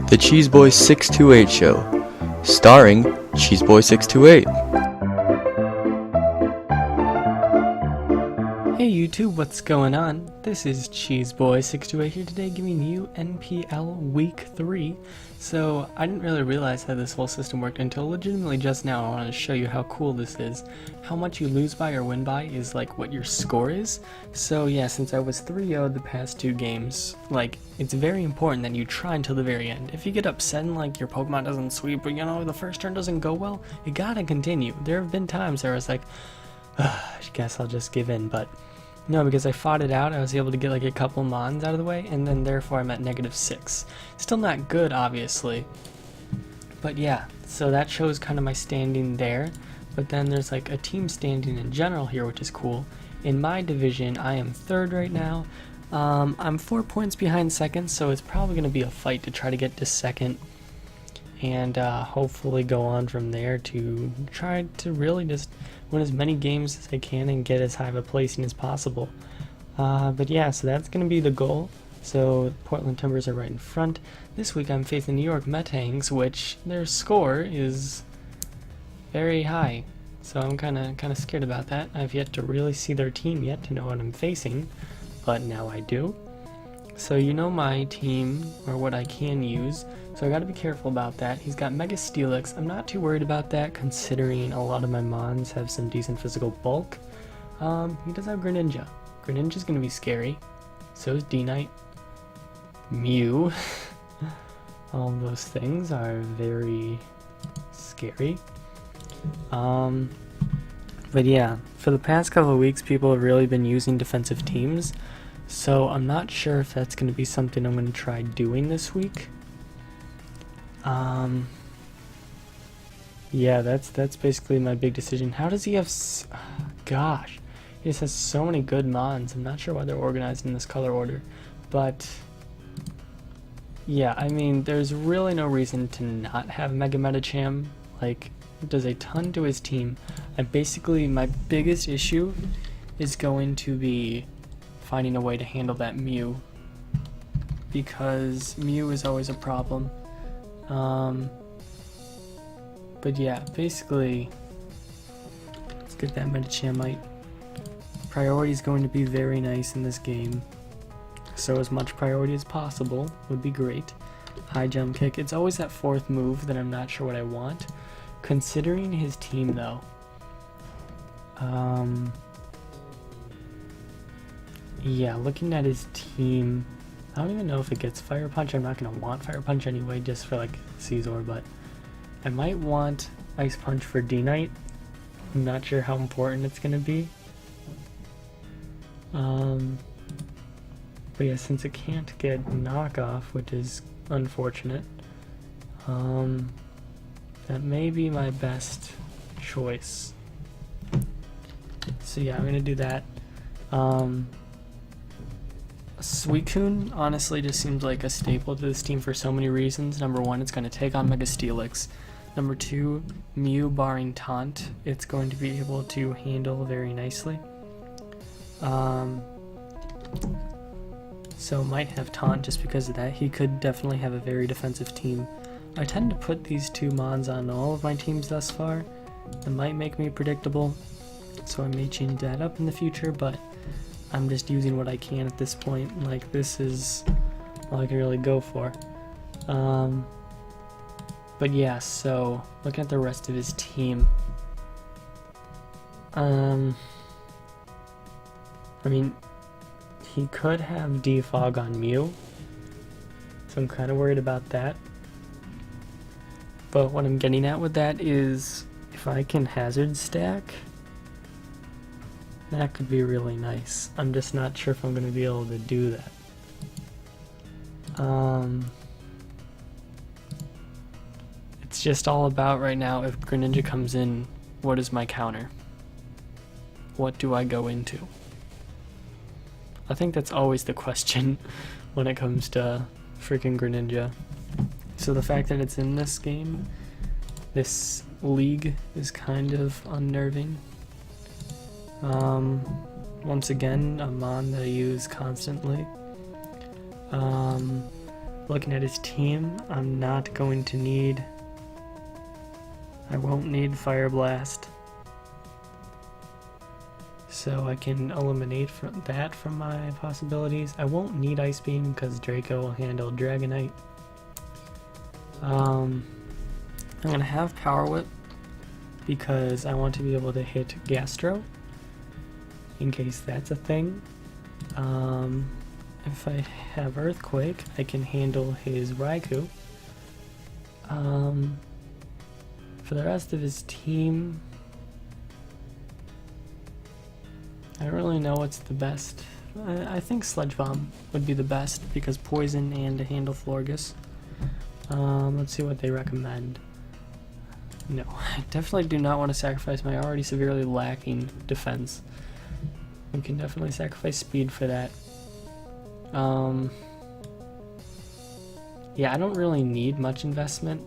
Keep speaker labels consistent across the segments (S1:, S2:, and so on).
S1: The Cheeseboy 628 Show, starring Cheeseboy 628.
S2: Hey YouTube, what's going on? This is Cheeseboy628 here today giving you NPL Week 3. So, I didn't really realize how this whole system worked until legitimately just now. I wanted to show you how cool this is. How much you lose by or win by is like what your score is. So yeah, since I was 3-0'd the past 2 games, like, it's very important that you try until the very end. If you get upset and like your Pokemon doesn't sweep or the first turn doesn't go well, you gotta continue. There have been times where I was like, I guess I'll just give in, but no, because I fought it out, I was able to get like a couple Mons out of the way, and then therefore I'm at -6. Still not good, obviously. But yeah, so that shows kind of my standing there. But then there's like a team standing in general here, which is cool. In my division, I am 3rd right now. I'm 4 points behind 2nd, so it's probably going to be a fight to try to get to 2nd. And hopefully go on from there to try to really just win as many games as I can and get as high of a placing as possible. But yeah, so that's going to be the goal. So Portland Timbers are right in front. This week I'm facing New York Metangs, which their score is very high. So I'm kind of scared about that. I've yet to really see their team yet to know what I'm facing, but now I do. So you know my team, or what I can use, so I gotta be careful about that. He's got Mega Steelix. I'm not too worried about that, considering a lot of my Mons have some decent physical bulk. He does have Greninja. Greninja's gonna be scary. So is D-Knight. Mew. All those things are very scary. But yeah, for the past couple of weeks, people have really been using defensive teams. So I'm not sure if that's going to be something I'm going to try doing this week. Yeah, that's basically my big decision. How does he have... gosh, he just has so many good Mons. I'm not sure why they're organized in this color order. But yeah, I mean, there's really no reason to not have Mega Metacham. Like, it does a ton to his team. And basically, my biggest issue is going to be finding a way to handle that Mew, because Mew is always a problem. But yeah, basically, let's get that Metachamite. Priority is going to be very nice in this game, so as much priority as possible would be great. High jump kick, it's always that 4th move that I'm not sure what I want. Considering his team though, yeah, looking at his team, I don't even know if it gets Fire Punch. I'm not going to want Fire Punch anyway, just for like Caesar, but I might want Ice Punch for D-Knight. I'm not sure how important it's going to be. But yeah, since it can't get knockoff, which is unfortunate, that may be my best choice. So yeah, I'm going to do that. Suicune honestly just seems like a staple to this team for so many reasons. Number 1, it's going to take on Mega Steelix. Number 2, Mew barring Taunt, it's going to be able to handle very nicely. So might have Taunt just because of that. He could definitely have a very defensive team. I tend to put these 2 Mons on all of my teams thus far. It might make me predictable, so I may change that up in the future, but I'm just using what I can at this point. Like, this is all I can really go for. But yeah, so looking at the rest of his team, I mean, he could have Defog on Mew, so I'm kind of worried about that. But what I'm getting at with that is, if I can Hazard Stack, that could be really nice. I'm just not sure if I'm going to be able to do that. It's just all about right now, if Greninja comes in, what is my counter? What do I go into? I think that's always the question when it comes to freaking Greninja. So the fact that it's in this game, this league, is kind of unnerving. Once again, a Mon that I use constantly. Looking at his team, I'm not going to need... I won't need Fire Blast. So I can eliminate that from my possibilities. I won't need Ice Beam because Draco will handle Dragonite. I'm going to have Power Whip because I want to be able to hit Gastro in case that's a thing. If I have Earthquake, I can handle his Raikou. For the rest of his team, I don't really know what's the best. I think Sludge Bomb would be the best because Poison and to handle Florges. Let's see what they recommend. No, I definitely do not want to sacrifice my already severely lacking defense. We can definitely sacrifice speed for that. Yeah, I don't really need much investment.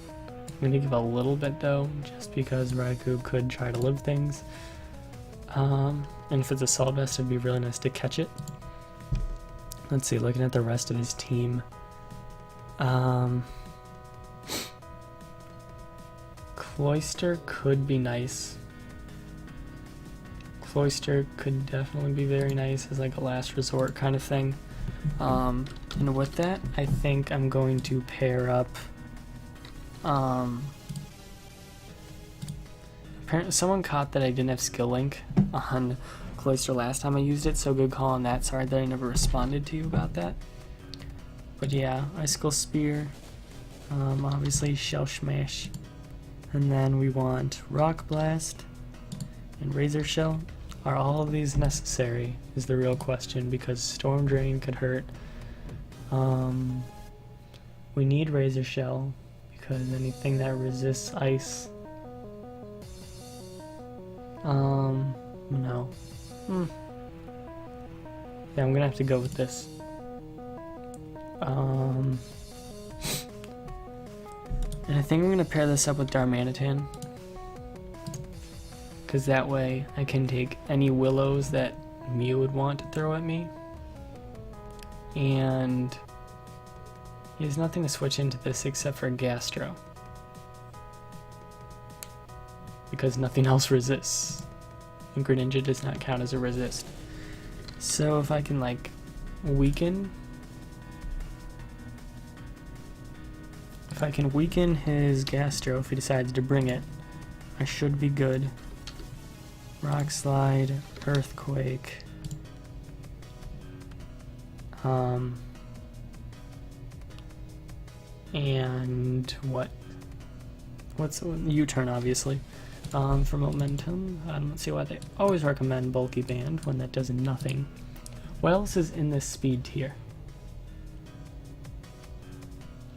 S2: I'm going to give a little bit though, just because Raikou could try to live things. And for the Assault Vest, it'd be really nice to catch it. Let's see, looking at the rest of his team. Cloyster could be nice. Cloyster could definitely be very nice as like a last resort kind of thing. And with that, I think I'm going to pair up. Apparently, someone caught that I didn't have Skill Link on Cloyster last time I used it, so good call on that. Sorry that I never responded to you about that. But yeah, Icicle Spear, obviously Shell Smash, and then we want Rock Blast and Razor Shell. Are all of these necessary is the real question, because Storm Drain could hurt. We need Razor Shell because anything that resists ice. No. Yeah, I'm gonna have to go with this. And I think I'm gonna pair this up with Darmanitan, because that way I can take any Willows that Mew would want to throw at me, and he has nothing to switch into this except for Gastro, because nothing else resists, and Greninja does not count as a resist. So if I can like weaken, his Gastro if he decides to bring it, I should be good. Rock Slide, Earthquake, and what's U-turn obviously. For momentum, I don't see why they always recommend Bulky Band when that does nothing. What else is in this speed tier?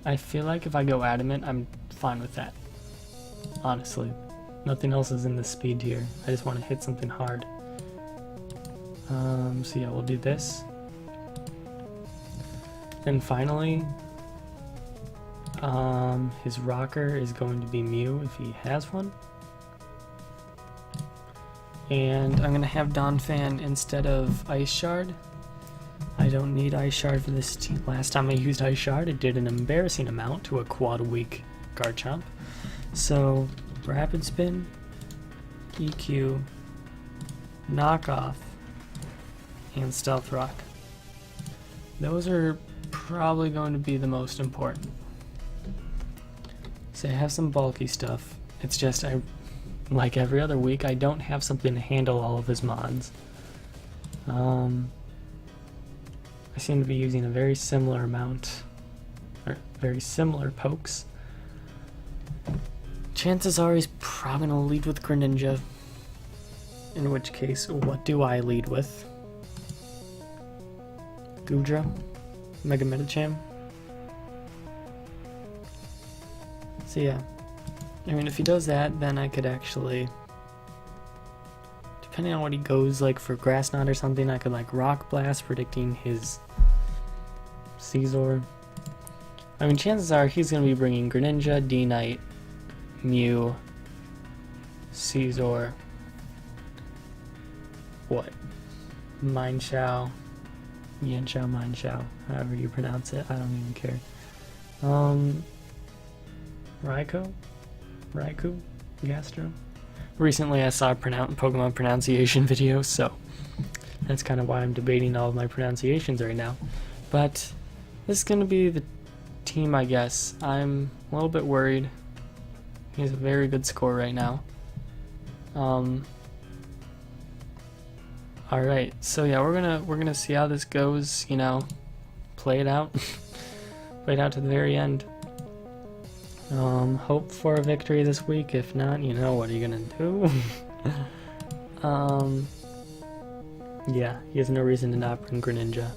S2: I feel like if I go Adamant, I'm fine with that. Honestly. Nothing else is in the speed tier. I just want to hit something hard. So yeah, we'll do this. Then finally, his rocker is going to be Mew if he has one. And I'm going to have Donphan instead of Ice Shard. I don't need Ice Shard for this team. Last time I used Ice Shard, it did an embarrassing amount to a quad-weak Garchomp. So, Rapid Spin, EQ, Knock Off, and Stealth Rock. Those are probably going to be the most important. So I have some bulky stuff. It's just, like every other week, I don't have something to handle all of his mods. I seem to be using a very similar amount, or very similar pokes. Chances are he's probably going to lead with Greninja. In which case, what do I lead with? Goodra? Mega Metacham? So yeah. I mean, if he does that, then I could actually, depending on what he goes like for Grass Knot or something, I could like Rock Blast, predicting his Scizor. I mean, chances are he's going to be bringing Greninja, D-Knight, Mew, Scizor, what? Mineshow, Yan Shao, Mine Shao, however you pronounce it, I don't even care. Raikou? Gastro? Recently I saw a Pokemon pronunciation video, so that's kind of why I'm debating all of my pronunciations right now. But this is going to be the team, I guess. I'm a little bit worried. He has a very good score right now. Alright, so yeah, we're gonna see how this goes, you know, play it out. Play it out to the very end. Hope for a victory this week. If not, you know, what are you gonna do? Yeah, he has no reason to not bring Greninja.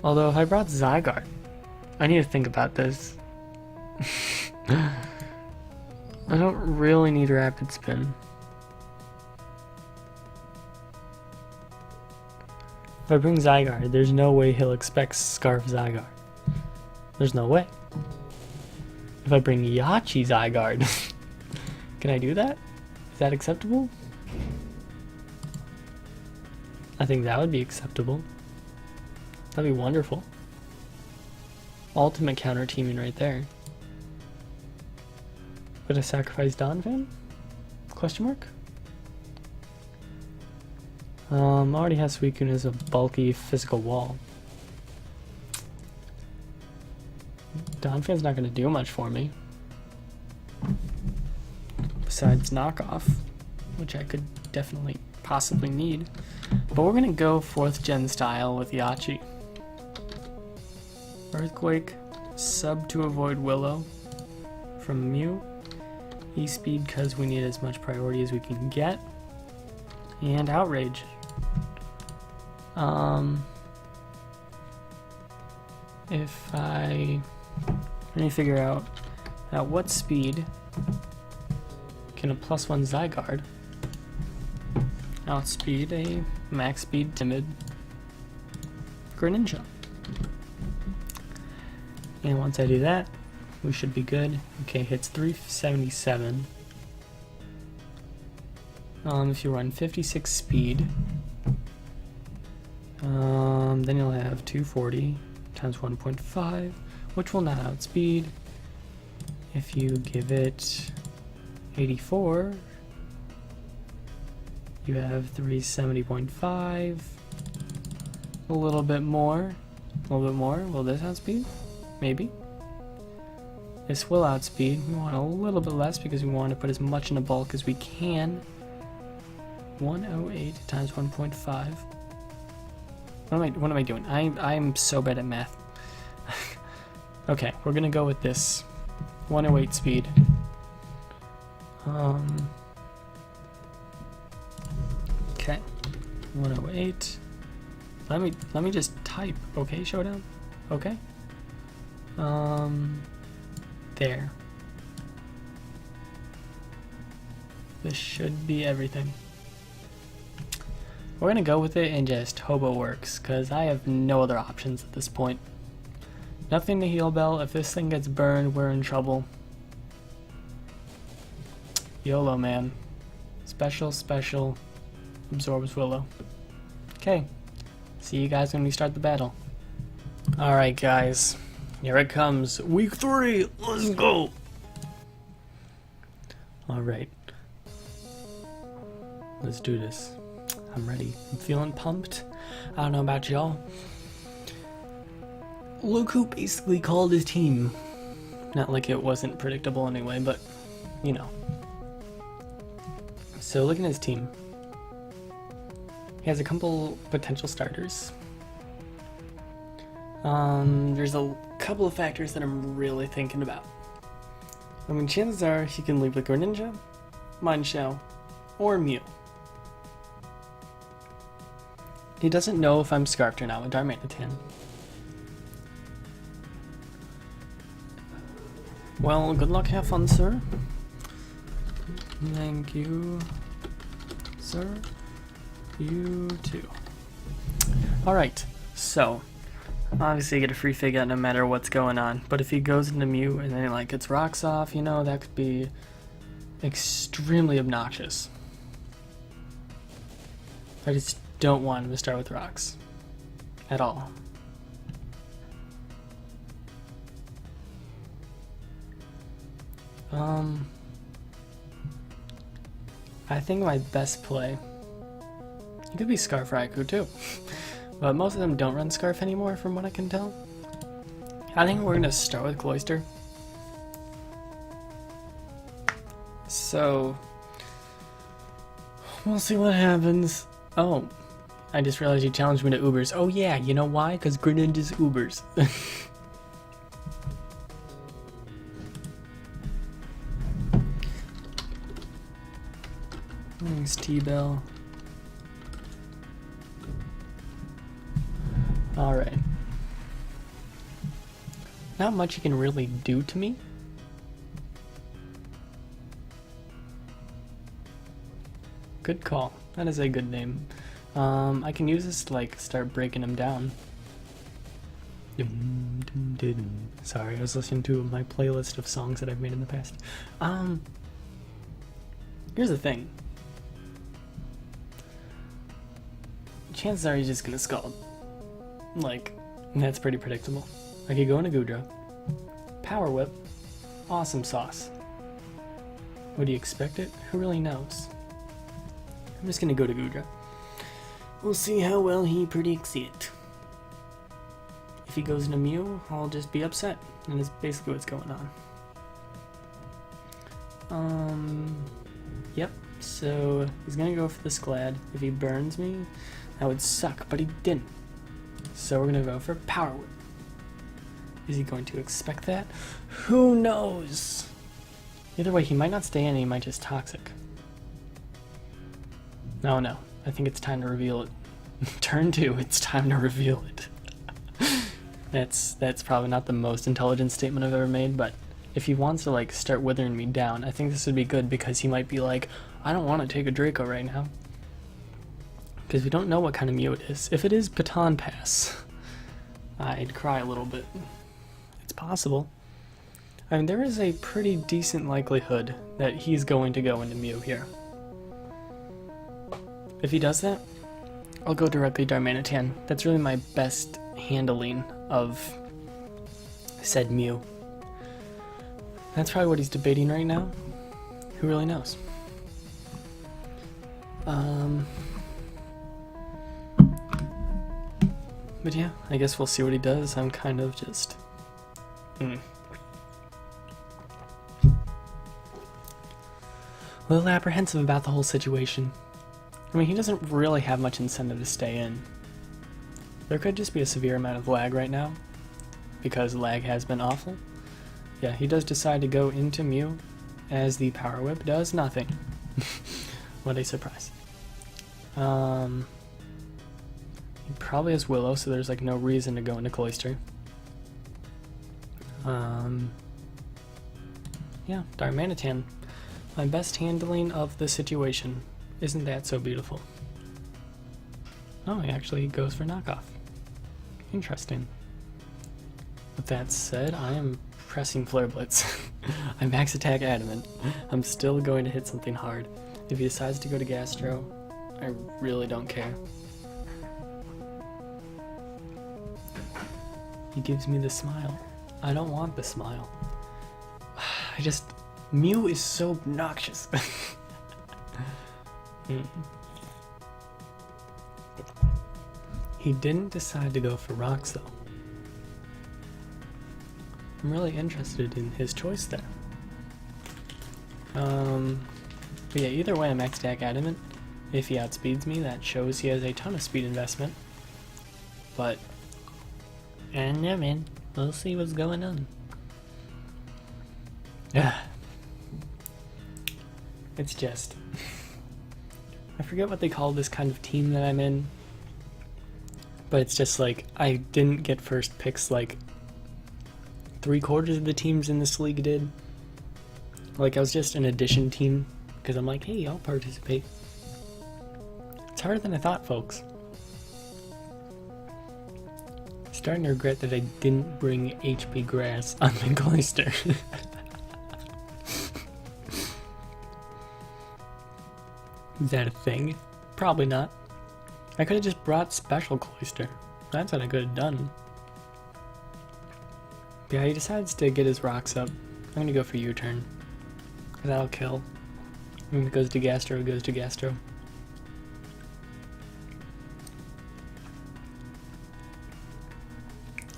S2: Although I brought Zygarde. I need to think about this. I don't really need Rapid Spin. If I bring Zygarde, there's no way he'll expect Scarf Zygarde. There's no way. If I bring Yachi Zygarde, can I do that? Is that acceptable? I think that would be acceptable. That'd be wonderful. Ultimate counter teaming right there. Would I sacrifice Donphan? Question mark? Already has Suicune as a bulky physical wall. Donphan's not going to do much for me. Besides knockoff, which I could definitely possibly need. But we're going to go 4th gen style with Yachi. Earthquake, sub to avoid Willow from Mew. E-speed because we need as much priority as we can get. And Outrage. If I let me figure out at what speed can a +1 Zygarde outspeed a max speed timid Greninja. And once I do that, we should be good. Okay, hits 377. If you run 56 speed, then you'll have 240 times 1.5, which will not outspeed. If you give it 84, you have 370.5. A little bit more. Will this outspeed? Maybe. This will outspeed. We want a little bit less because we want to put as much in a bulk as we can. 108 times 1.5. What am I doing? I'm so bad at math. Okay, we're gonna go with this. 108 speed. Okay. 108. Let me just type, okay, Showdown? Okay. There. This should be everything. We're gonna go with it and just hope it works, because I have no other options at this point. Nothing to heal Bell. If this thing gets burned, we're in trouble. YOLO, man. Special absorbs Willow. Okay. See you guys when we start the battle. Alright, guys. Here it comes. Week 3. Let's go. Alright. Let's do this. I'm ready. I'm feeling pumped. I don't know about y'all. Look who basically called his team. Not like it wasn't predictable anyway, but you know. So look at his team. He has a couple potential starters. There's a couple of factors that I'm really thinking about. I mean, chances are he can leave with Greninja, Mineshell, or Mew. He doesn't know if I'm Scarfed or not with Darmanitan. Well, good luck, have fun, sir. Thank you, sir. You too. Alright, so obviously you get a free fig out no matter what's going on, but if he goes into Mew and then like gets rocks off, you know, that could be extremely obnoxious. I just don't want him to start with rocks. At all. I think my best play, it could be Scarf Raikou too, but most of them don't run Scarf anymore from what I can tell. I think we're gonna start with Cloyster. So, we'll see what happens. Oh, I just realized you challenged me to Ubers. Oh yeah, you know why? Because Greninja's Ubers. Thanks, T-Bell. Alright. Not much you can really do to me. Good call. That is a good name. I can use this to like start breaking him down. Sorry, I was listening to my playlist of songs that I've made in the past. Here's the thing. Chances are he's just gonna Scald. Like, that's pretty predictable. I could go into Goodra. Power Whip. Awesome sauce. Would he expect it? Who really knows? I'm just gonna go to Goodra. We'll see how well he predicts it. If he goes into Mew, I'll just be upset. And that's basically what's going on. Yep. So, he's gonna go for the Sclad. If he burns me, that would suck, but he didn't. So we're gonna go for Power Whip. Is he going to expect that? Who knows? Either way, he might not stay in, he might just Toxic. Oh no, I think it's time to reveal it. Turn 2, it's time to reveal it. That's probably not the most intelligent statement I've ever made, but if he wants to like start withering me down, I think this would be good because he might be like, I don't want to take a Draco right now. Because we don't know what kind of Mew it is. If it is Baton Pass, I'd cry a little bit. It's possible. I mean, there is a pretty decent likelihood that he's going to go into Mew here. If he does that, I'll go directly Darmanitan. That's really my best handling of said Mew. That's probably what he's debating right now. Who really knows? But yeah, I guess we'll see what he does. I'm kind of just... a little apprehensive about the whole situation. I mean, he doesn't really have much incentive to stay in. There could just be a severe amount of lag right now, because lag has been awful. Yeah, he does decide to go into Mew, as the Power Whip does nothing. What a surprise. He probably has Willow, so there's like no reason to go into Cloyster. Yeah, Darmanitan. My best handling of the situation. Isn't that so beautiful? Oh, he actually goes for knockoff. Interesting. With that said, I am pressing Flare Blitz. I'm max attack adamant. I'm still going to hit something hard. If he decides to go to Gastro, I really don't care. He gives me the smile. I don't want the smile. Mew is so obnoxious. He didn't decide to go for rocks though. I'm really interested in his choice there. But yeah, either way I'm max attack adamant. If he outspeeds me, that shows he has a ton of speed investment. But I don't know, man. We'll see what's going on. Yeah. It's just... I forget what they call this kind of team that I'm in. But it's just like, I didn't get first picks like 3/4 of the teams in this league did. Like, I was just an addition team, because I'm like, hey, I'll participate. It's harder than I thought, folks. Starting to regret that I didn't bring HP Grass on the Cloyster. Is that a thing? Probably not. I could have just brought Special Cloister. That's what I could have done. But yeah, he decides to get his rocks up. I'm gonna go for U-turn. That'll kill. And it goes to Gastro, it goes to Gastro.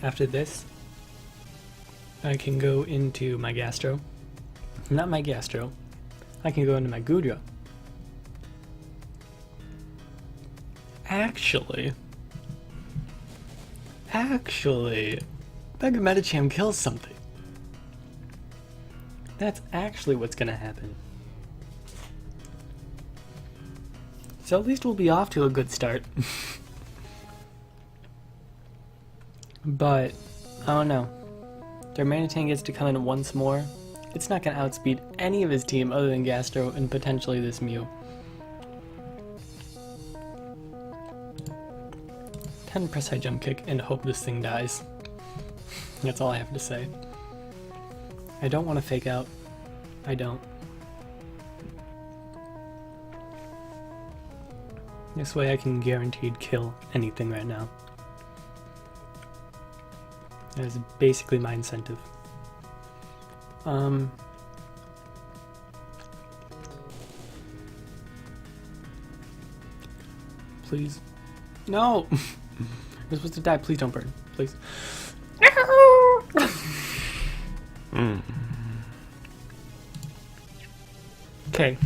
S2: After this, I can go into my Gastro. Not my Gastro. I can go into my Goodra. Actually, Mega Metacham kills something. That's actually what's gonna happen. So at least we'll be off to a good start. But, I don't know. Their Manatang gets to come in once more. It's not gonna outspeed any of his team other than Gastro and potentially this Mew. Time to press high jump kick and hope this thing dies. That's all I have to say. I don't want to fake out. I don't. This way I can guaranteed kill anything right now. That is basically my incentive. Please. No! We're supposed to die. Please don't burn. Please. Okay.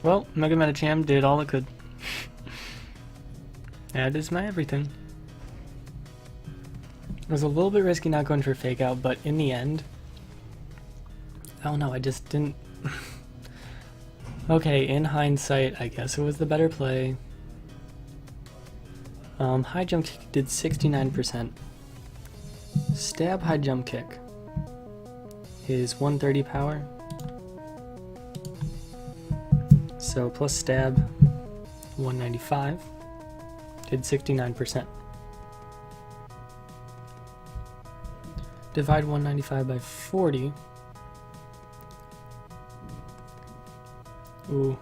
S2: Well, Mega Metacham did all it could. That is my everything. It was a little bit risky not going for a fake out, but in the end, I don't know, I just didn't. Okay, in hindsight, I guess it was the better play. High jump kick did 69%. Stab high jump kick is 130 power. So plus stab 195 did 69%. Divide 195 by 40. Ooh,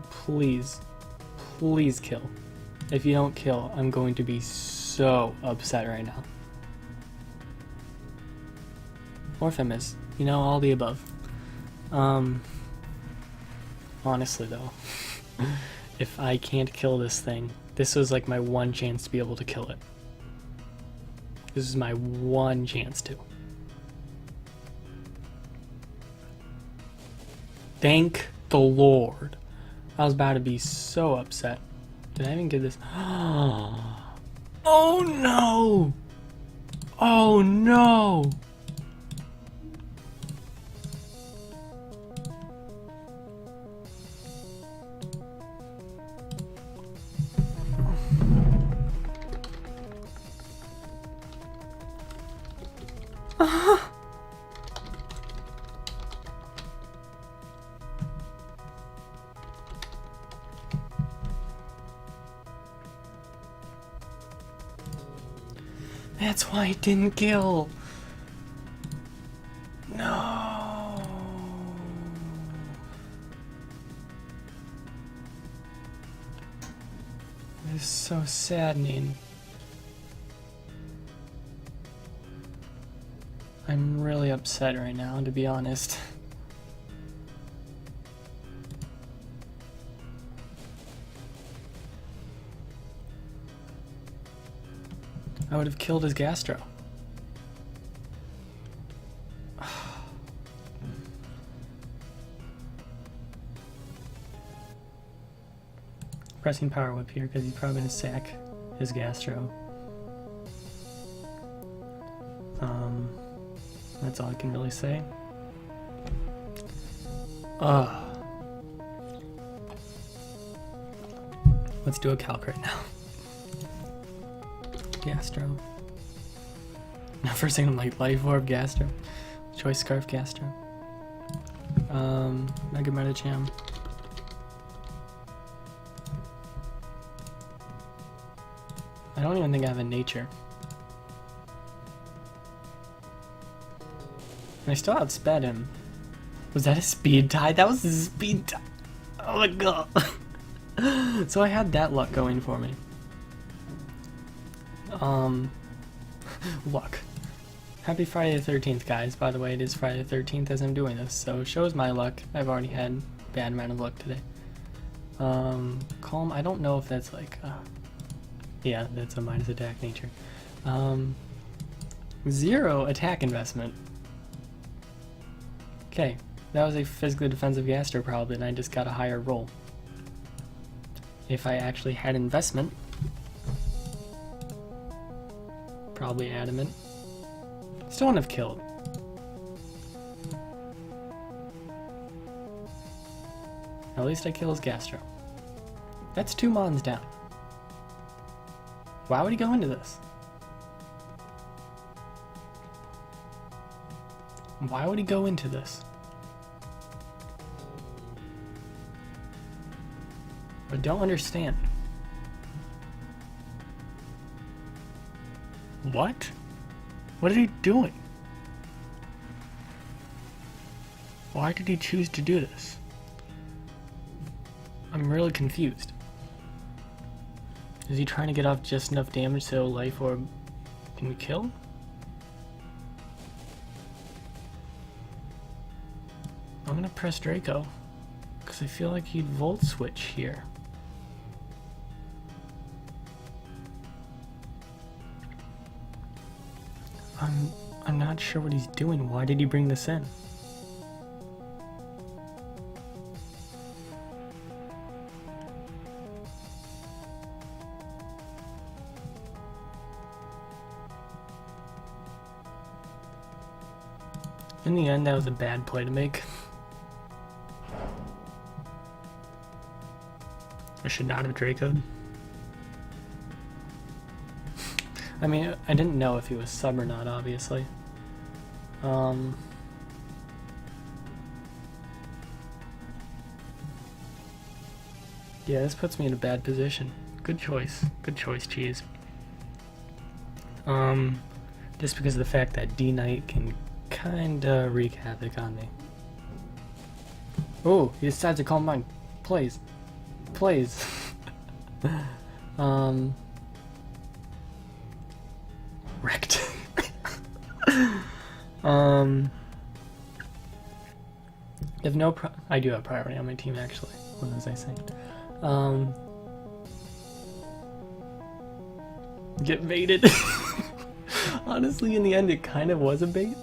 S2: please, please kill. If you don't kill, I'm going to be so upset right now. Or if I miss, you know, all the above. Honestly though, if I can't kill this thing, this was like my one chance to be able to kill it. This is my one chance to. Thank the Lord. I was about to be so upset. Did I even get this? Oh no! Oh no! That's why it didn't kill. No. This is so saddening. I'm really upset right now, to be honest. I would have killed his Gastro. Pressing Power Whip here because he's probably going to sack his Gastro. That's all I can really say. Let's do a calc right now. Gastro. Now first thing I'm like, Life Orb Gastro. Choice Scarf Gastro. Mega Metacham. I don't even think I have a nature. And I still outsped him. Was that a speed tie? That was a speed tie. Oh my god. So I had that luck going for me. Luck. Happy Friday the 13th, guys. By the way, it is Friday the 13th as I'm doing this, so shows my luck. I've already had a bad amount of luck today. Calm, I don't know if that's like, yeah, that's a minus attack nature. 0 attack investment. Okay, that was a physically defensive Gaster probably, and I just got a higher roll. If I actually had investment, probably adamant. Still wouldn't have killed. At least I kill his Gastro. That's 2 mons down. Why would he go into this? Why would he go into this? I don't understand. What? What is he doing? Why did he choose to do this? I'm really confused. Is he trying to get off just enough damage so Life Orb can kill? I'm gonna press Draco, because I feel like he'd Volt Switch here. I'm not sure what he's doing. Why did he bring this in? In the end, that was a bad play to make. I should not have Draco'd. I mean, I didn't know if he was sub or not, obviously. Yeah, this puts me in a bad position. Good choice. Good choice, Cheese. Just because of the fact that D-Knight can kinda wreak havoc on me. Oh, he decides to call mine. Please. Please. Wrecked. If no I do have priority on my team, actually. What was I saying? Get baited. Honestly, in the end, it kind of was a bait.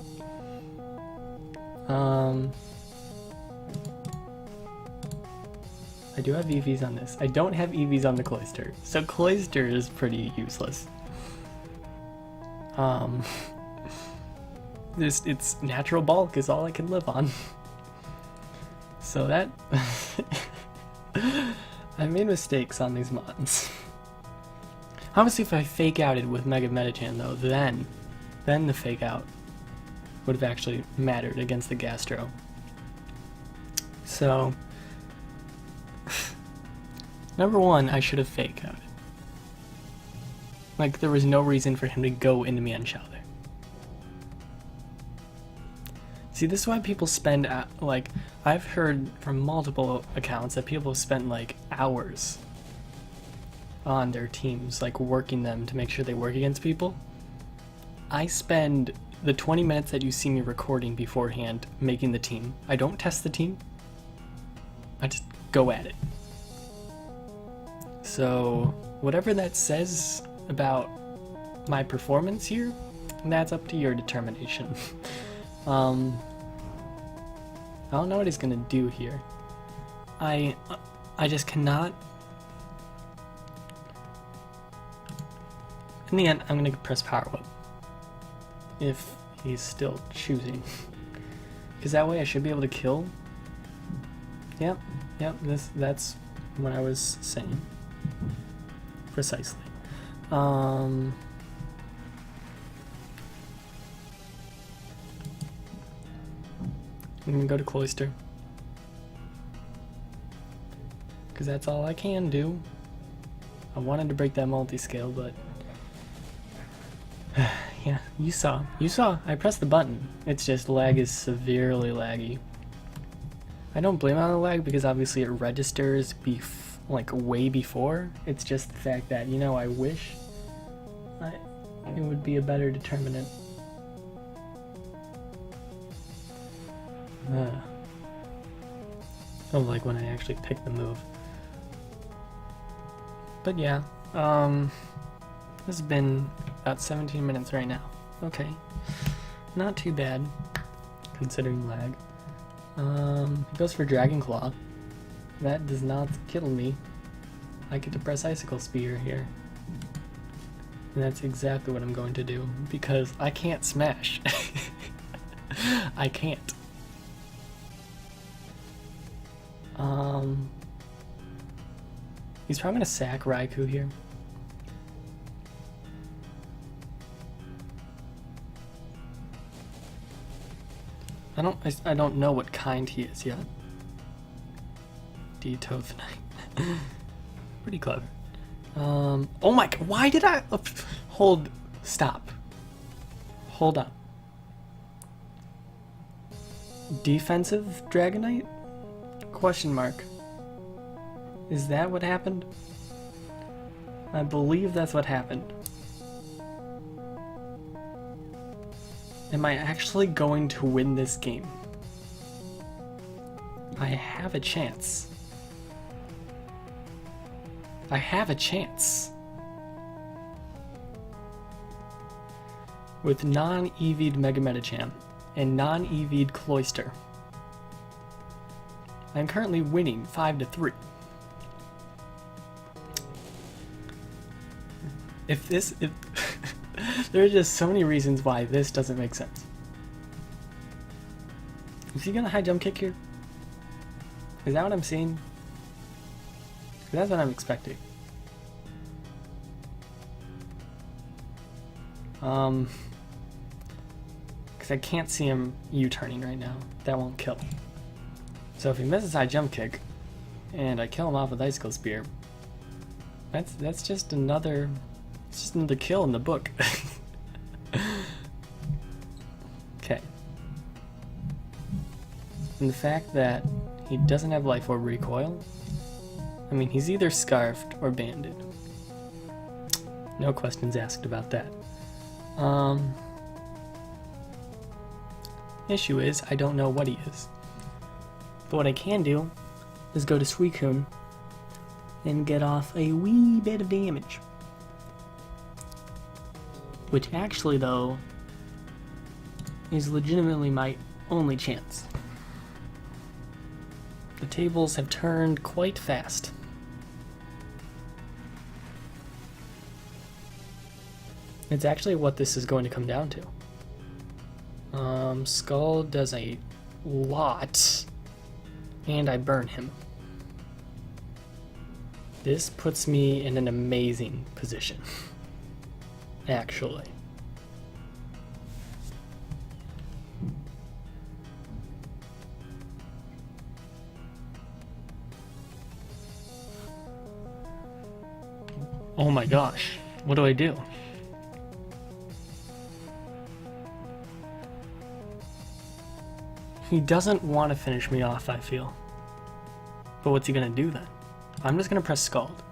S2: I do have EVs on this. I don't have EVs on the Cloister, so Cloister is pretty useless. Its natural bulk is all I can live on. So that I made mistakes on these mods. Obviously, if I fake outed with Mega Metachan though, then the fake out would have actually mattered against the Gastro. So number one, I should have fake outed. Like, there was no reason for him to go into me on Shell there. See, this is why people spend, like, I've heard from multiple accounts that people have spent, like, hours on their teams, like, working them to make sure they work against people. I spend the 20 minutes that you see me recording beforehand making the team. I don't test the team. I just go at it. So, whatever that says about my performance here, that's up to your determination. I don't know what he's gonna do here. I just cannot. In the end, I'm gonna press Power Whip if he's still choosing, because that way I should be able to kill. Yep. That's what I was saying. Precisely. I'm gonna go to Cloister, because that's all I can do. I wanted to break that multi-scale, but yeah, you saw, I pressed the button. It's just lag is severely laggy. I don't blame it on the lag because obviously it registers like way before. It's just the fact that, you know, I wish it would be a better determinant. Of like when I actually pick the move. But yeah, this has been about 17 minutes right now. Okay, not too bad considering lag. He goes for Dragon Claw. That does not kill me. I get to press Icicle Spear here. And that's exactly what I'm going to do, because I can't smash. I can't. He's probably gonna sack Raikou here. I don't know what kind he is yet. Ditothnite. Pretty clever. Oh my god, why did I stop. Hold up. Defensive Dragonite? Question mark. Is that what happened? I believe that's what happened. Am I actually going to win this game? I have a chance. I have a chance. With non-EV'd Mega Metacham and non-EV'd Cloyster. I'm currently winning 5-3. If there are just so many reasons why this doesn't make sense. Is he gonna high jump kick here? Is that what I'm seeing? That's what I'm expecting. Because I can't see him U-turning right now. That won't kill. So if he misses high jump kick, and I kill him off with Icicle Spear, that's just another kill in the book. Okay. And the fact that he doesn't have Life Orb recoil, I mean, he's either scarfed or banded. No questions asked about that. Issue is, I don't know what he is. But what I can do is go to Suicune and get off a wee bit of damage. Which actually, though, is legitimately my only chance. The tables have turned quite fast. It's actually what this is going to come down to. Skull does a lot, and I burn him. This puts me in an amazing position, actually. Oh my gosh, what do I do? He doesn't want to finish me off, I feel. But what's he gonna do then? I'm just gonna press Scald.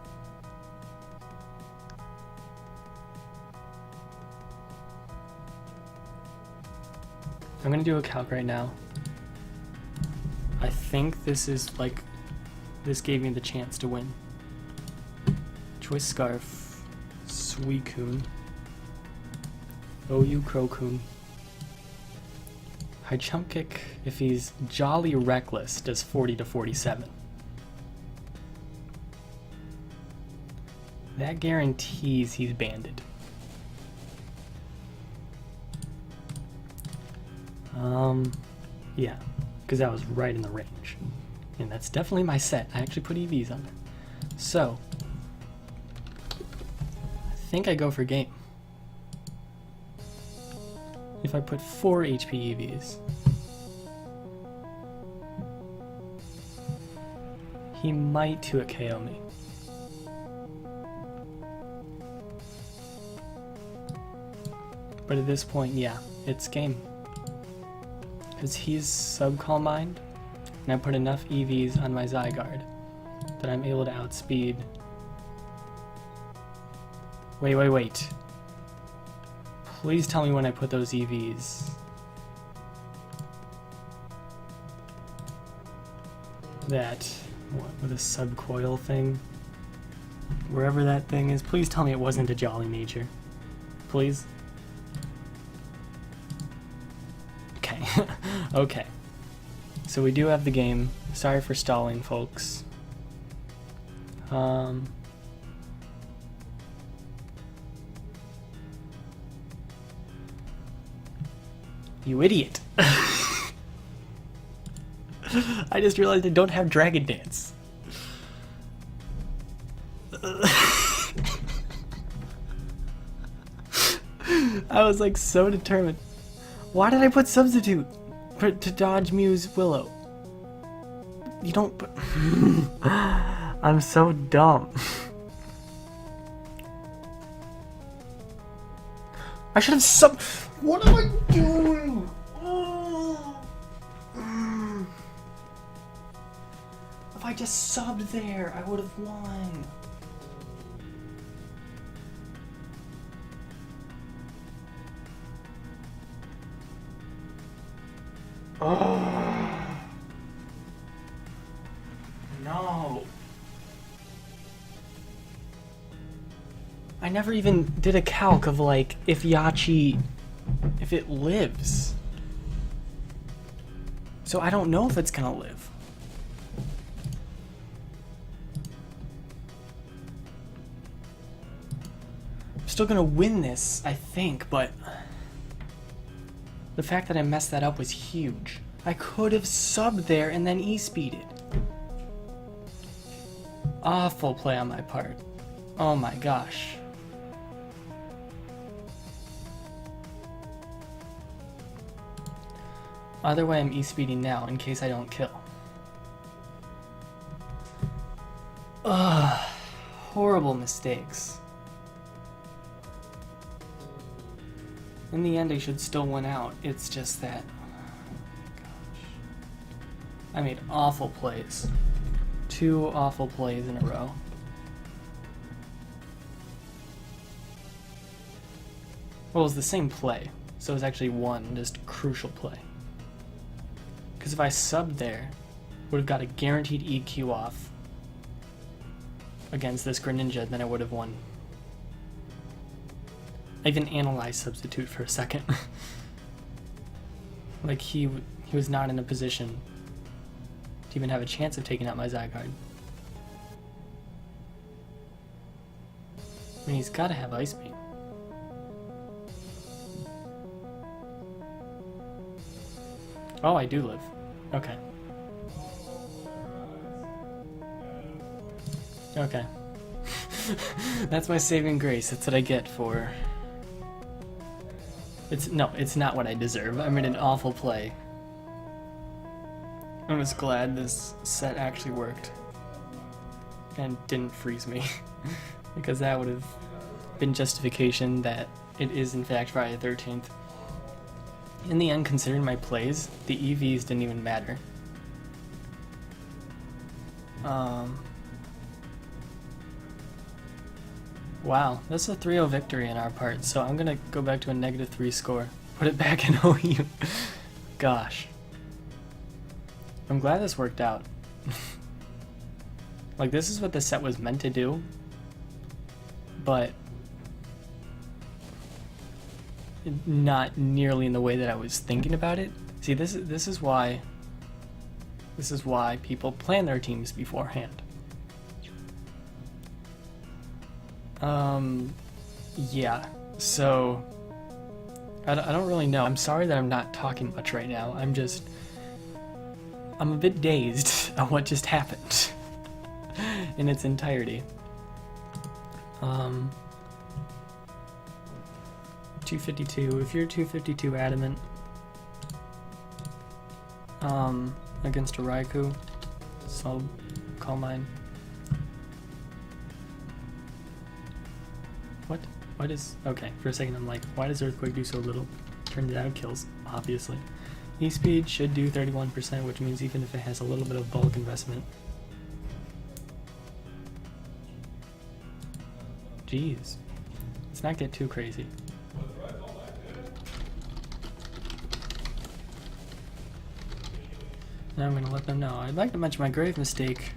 S2: I'm gonna do a calc right now. I think this is like, this gave me the chance to win. Choice Scarf, Suicune, OU Crowcoon. High Jump Kick, if he's Jolly Reckless, does 40 to 47. That guarantees he's banded. Yeah, because that was right in the range. And that's definitely my set. I actually put EVs on there. So, I think I go for game. If I put 4 HP EVs, he might 2-hit KO me. But at this point, yeah, it's game. Because he's Subcall Mind, and I put enough EVs on my Zygarde that I'm able to outspeed. Wait. Please tell me when I put those EVs. That, what, with a subcoil thing? Wherever that thing is, please tell me it wasn't a Jolly Nature. Please? Okay. Okay. So we do have the game. Sorry for stalling, folks. You idiot. I just realized I don't have Dragon Dance. I was like so determined. Why did I put Substitute to dodge Muse Willow? You don't put... I'm so dumb. I should have What am I doing? If I just subbed there, I would have won. Oh. No. I never even did a calc of like if Yachi, if it lives. So I don't know if it's gonna live. I'm still gonna win this, I think, but the fact that I messed that up was huge. I could have subbed there and then E-speeded. Awful play on my part. Oh my gosh. Either way, I'm E-speeding now in case I don't kill. Ugh. Horrible mistakes. In the end, I should still win out. It's just that... gosh. I made awful plays. 2 awful plays in a row. Well, it was the same play, so it was actually one just crucial play. Because if I subbed there, would have got a guaranteed EQ off against this Greninja, then I would have won. I even analyzed Substitute for a second. Like he was not in a position to even have a chance of taking out my Zygarde. I mean, he's got to have Ice Beam. Oh, I do live. Okay. Okay. That's my saving grace. That's what I get for... it's not what I deserve. I made an awful play. I'm just glad this set actually worked. And didn't freeze me. Because that would have been justification that it is in fact Friday the 13th. In the end, considering my plays, the EVs didn't even matter. Wow, that's a 3-0 victory on our part, so I'm gonna go back to a -3 score. Put it back in OU. Gosh. I'm glad this worked out. Like, this is what the set was meant to do, but not nearly in the way that I was thinking about it. See, this is why people plan their teams beforehand. Yeah, so I don't really know. I'm sorry that I'm not talking much right now. I'm a bit dazed on what just happened in its entirety. 252. If you're 252 adamant against a Raikou, so I'll call mine. What is... okay, for a second I'm like, why does Earthquake do so little? Turns out it kills, obviously. E-Speed should do 31%, which means even if it has a little bit of bulk investment, Jeez. Let's not get too crazy. Now I'm gonna let them know. I'd like to mention my grave mistake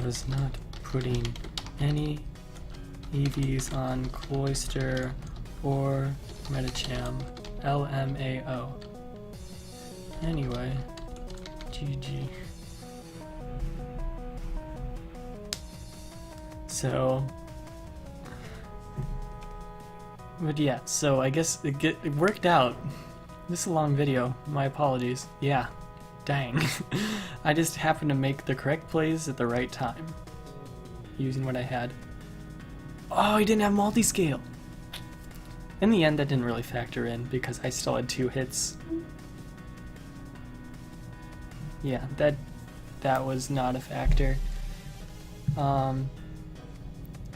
S2: was not putting any EVs on Cloister or Metacham. LMAO. Anyway, GG. So, but yeah, so I guess it worked out. This is a long video, my apologies. Yeah, dang. I just happened to make the correct plays at the right time, using what I had. Oh, I didn't have multi-scale! In the end, that didn't really factor in, because I still had 2 hits. Yeah, that was not a factor.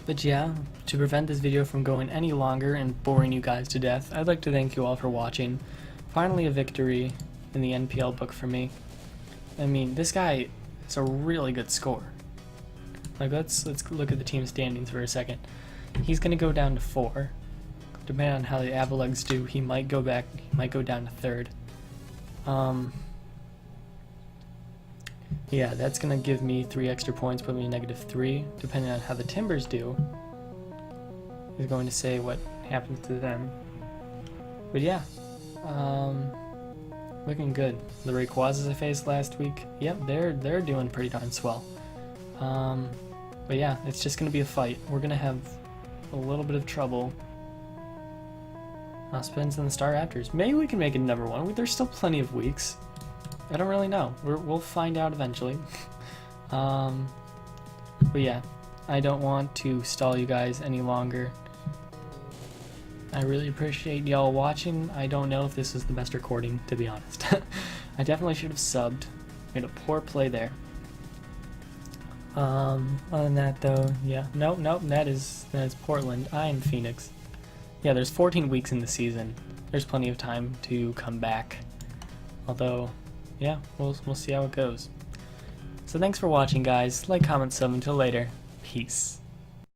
S2: But yeah, to prevent this video from going any longer and boring you guys to death, I'd like to thank you all for watching. Finally a victory in the NPL book for me. I mean, this guy is a really good score. Like, let's look at the team standings for a second. He's gonna go down to 4. Depending on how the Avalugs do, he might go down to 3rd. Yeah, that's gonna give me 3 extra points, put me in -3. Depending on how the Timbers do, is going to say what happens to them. But yeah, looking good. The Rayquazas I faced last week, yep, they're doing pretty darn swell. But yeah, it's just gonna be a fight. We're gonna have a little bit of trouble. Spins and the Star Raptors. Maybe we can make it #1. There's still plenty of weeks. I don't really know. We'll find out eventually. But yeah, I don't want to stall you guys any longer. I really appreciate y'all watching. I don't know if this is the best recording, to be honest. I definitely should have subbed. Made a poor play there. Other than that though, yeah. Nope, that is Portland. I am Phoenix. Yeah, there's 14 weeks in the season. There's plenty of time to come back. Although, yeah, we'll see how it goes. So thanks for watching, guys. Like, comment, sub. Until later. Peace.